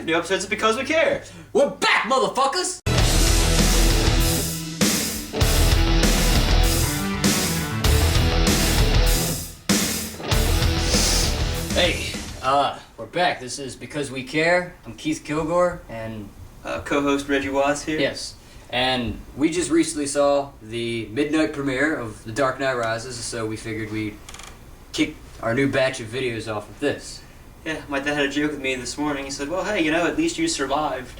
new episodes of Because We Care. We're back, motherfuckers! Hey, we're back. This is Because We Care. I'm Keith Kilgore, and... co-host Reggie Watts here. Yes. And we just recently saw the midnight premiere of The Dark Knight Rises, so we figured we'd kick our new batch of videos off with this. Yeah, my dad had a joke with me this morning. He said, well, hey, you know, at least you survived.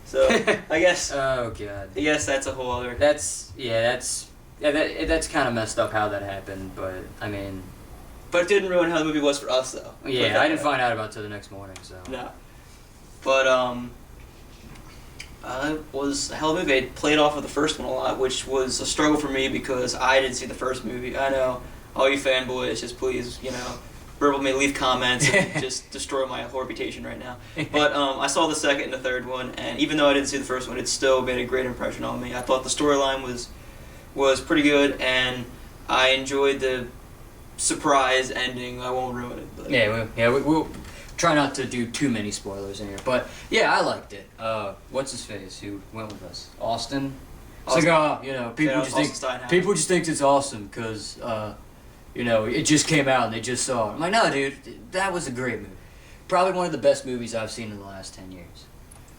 So, I guess... Oh, God. I guess that's a whole other... That's kind of messed up how that happened, but, I mean... But it didn't ruin how the movie was for us, though. Yeah, I didn't find out about it till the next morning, so... No. But, it was a hell of a movie. I played off of the first one a lot, which was a struggle for me because I didn't see the first movie. I know, all you fanboys, just please, you know, verbal me, leave comments, and just destroy my whole reputation right now. But I saw the second and the third one, and even though I didn't see the first one, it still made a great impression on me. I thought the storyline was pretty good, and I enjoyed the surprise ending. I won't ruin it. But. We'll try not to do too many spoilers in here, but yeah, I liked it. What's his face? Who went with us? Austin. It's like, you know, people just think it's awesome because, you know, it just came out and they just saw it. I'm like, no, dude, that was a great movie. Probably one of the best movies I've seen in the last 10 years.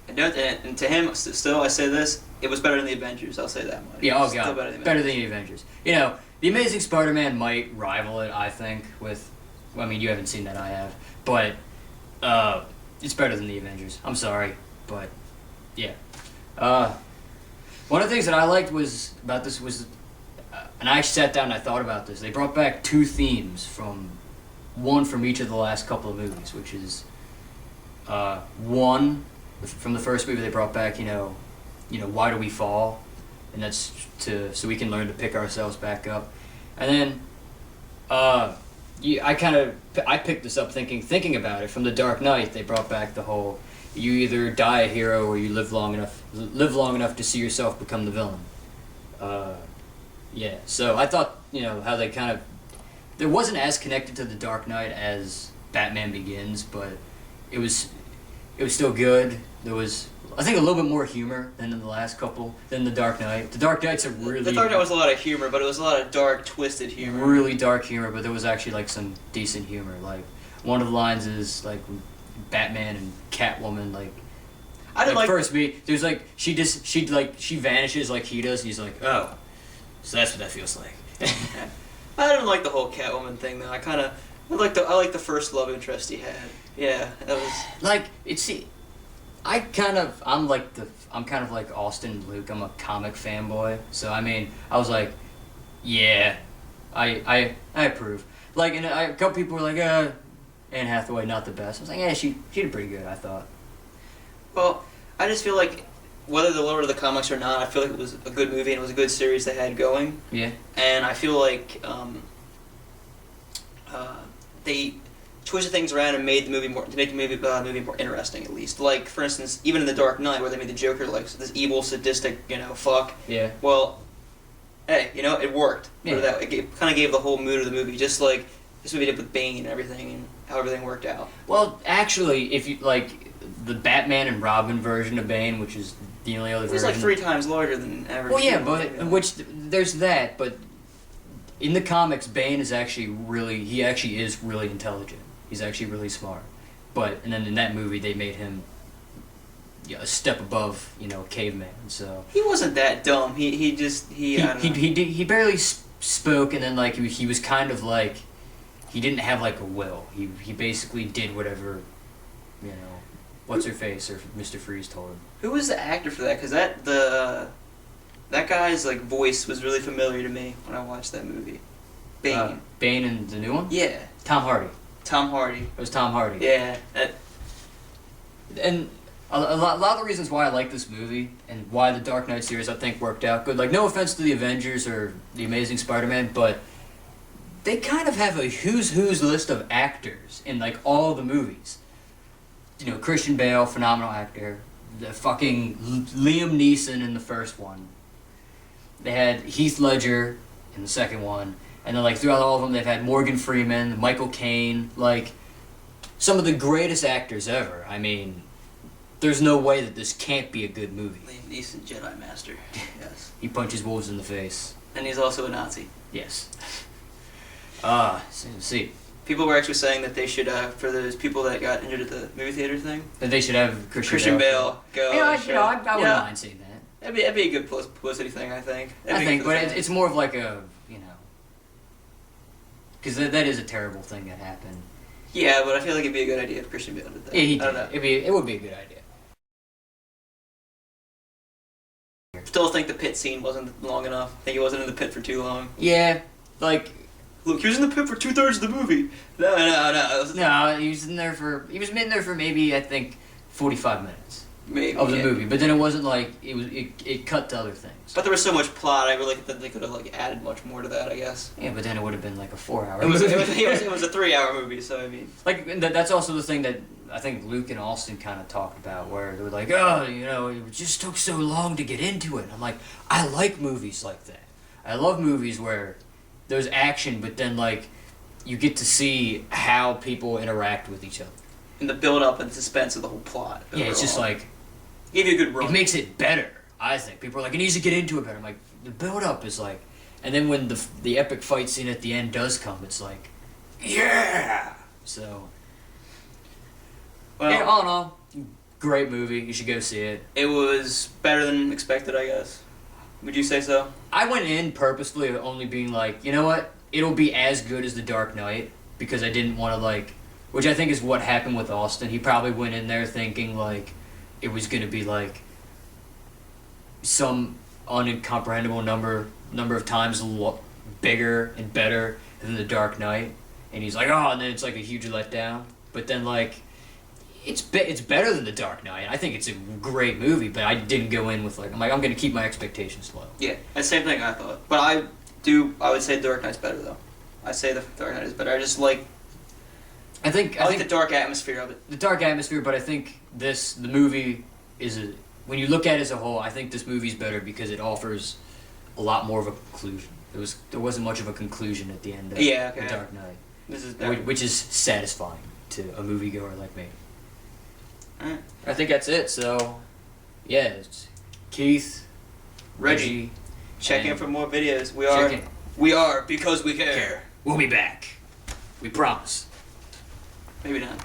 And to him, still, I say this: it was better than the Avengers. I'll say that much. Yeah, oh god, better than the Avengers. You know, the Amazing Spider-Man might rival it. I think with, well, I mean, you haven't seen that, I have, but. It's better than the Avengers. I'm sorry, but yeah. One of the things that I liked about this was, and I actually sat down and I thought about this. They brought back two themes one from each of the last couple of movies, which is one from the first movie they brought back. You know, why do we fall? And that's so we can learn to pick ourselves back up, and then. Yeah, I picked this up thinking about it. From The Dark Knight, they brought back the whole you either die a hero or you live long enough to see yourself become the villain. Yeah. So I thought, you know, how they there wasn't as connected to The Dark Knight as Batman Begins, but it was still good. There was, I think, a little bit more humor than in the last couple, than The Dark Knight. The Dark Knight's a really... The Dark Knight was a lot of humor, but it was a lot of dark, twisted humor. Really dark humor, but there was actually, like, some decent humor. Like, one of the lines is, like, Batman and Catwoman, like... I didn't like... First meet, there's, like, she vanishes like he does, and he's like, oh, so that's what that feels like. I didn't like the whole Catwoman thing, though. I like the first love interest he had. Yeah, that was... Like, I'm kind of like Austin and Luke. I'm a comic fanboy, so I mean, I was like, yeah, I approve. Like, and a couple people were like, Anne Hathaway not the best. I was like, yeah, she did pretty good, I thought. Well, I just feel like whether they're lower to the comics or not, I feel like it was a good movie and it was a good series they had going. Yeah. And I feel like they twisted things around and made the movie to make the movie more interesting, at least. Like, for instance, even in The Dark Knight, where they made the Joker like this evil, sadistic, you know, fuck. Yeah. Well, hey, you know, it worked. Yeah. It kind of gave the whole mood of the movie, just like this movie did with Bane and everything, and how everything worked out. Well, actually, if you like the Batman and Robin version of Bane, which is the only other version. It was like 3 times larger than average. Well, yeah, there's that, but in the comics, Bane is actually is really intelligent. He's actually really smart. And then in that movie, they made him a step above, you know, caveman. So he wasn't that dumb. He barely spoke, and then like he was kind of like he didn't have like a will. He basically did whatever, you know, what's her face or Mr. Freeze told him. Who was the actor for that? Because that guy's like voice was really familiar to me when I watched that movie. Bane. Bane in the new one? Yeah. Tom Hardy. It was Tom Hardy. Yeah. And a lot of the reasons why I like this movie and why the Dark Knight series I think worked out good. Like, no offense to the Avengers or the Amazing Spider-Man, but they kind of have a who's list of actors in like all the movies. You know, Christian Bale, phenomenal actor. The fucking Liam Neeson in the first one. They had Heath Ledger in the second one. And then, like, throughout all of them, they've had Morgan Freeman, Michael Caine, like, some of the greatest actors ever. I mean, there's no way that this can't be a good movie. Liam Neeson, Jedi Master. Yes. He punches wolves in the face. And he's also a Nazi. Yes. See. People were actually saying that they should, for those people that got injured at the movie theater thing, That they should have Christian Bale go. Yeah, and show- I wouldn't Yeah. mind seeing that. That'd be a good publicity thing, I think. I think, but it's more of like a, because that is a terrible thing that happened. Yeah, but I feel like it'd be a good idea if Christian Bale did that. Yeah, he I don't did. know. It would be a good idea. Still think the pit scene wasn't long enough. I think he wasn't in the pit for too long. Yeah, like Look, he was in the pit for 2/3 of the movie. No. no, he was in there for maybe I think 45 minutes Maybe of the yeah. movie, but then it wasn't like it cut to other things. But there was so much plot. I really think that they could have added much more to that. I guess Yeah, but then it would have been like a 4-hour. it was movie. it was a 3-hour movie. So I mean, Like that's also the thing that I think Luke and Austin kind of talked about, where they were like, oh, it just took so long to get into it. And I'm like, I like movies like that. I love movies where there's action, but then like you get to see how people interact with each other. in the build up and suspense of the whole plot. Yeah, it's just overall. like Give you a good run. it makes it better. I think people are like, it needs to get into it better. I'm like, the build up is like, and then when the epic fight scene at the end does come, it's like, yeah. So, Well, yeah, all in all, great movie. You should go see it. it was better than expected, I guess. Would you say so? I went in purposefully only being like, you know what? It'll be as good as The Dark Knight, because I didn't want to which I think is what happened with Austin. He probably went in there thinking like it was going to be like some uncomprehendable number of times bigger and better than The Dark Knight, and he's like, oh, and then it's like a huge letdown. But then it's better than The Dark Knight. I think it's a great movie, but I didn't go in with I'm going to keep my expectations low. Yeah, the same thing I thought. But I would say Dark Knight's better though. I say the Dark Knight is better. I just like I think the dark atmosphere of it. the dark atmosphere, but I think the movie when you look at it as a whole, I think this movie's better because it offers a lot more of a conclusion. There wasn't much of a conclusion at the end of Yeah, okay. The Dark Knight, This is which is satisfying to a moviegoer like me. Alright. I think that's it. So, yeah, it's Keith, Reggie. Check in and for more videos. check in. We are because we care. We'll be back. We promise. Maybe not.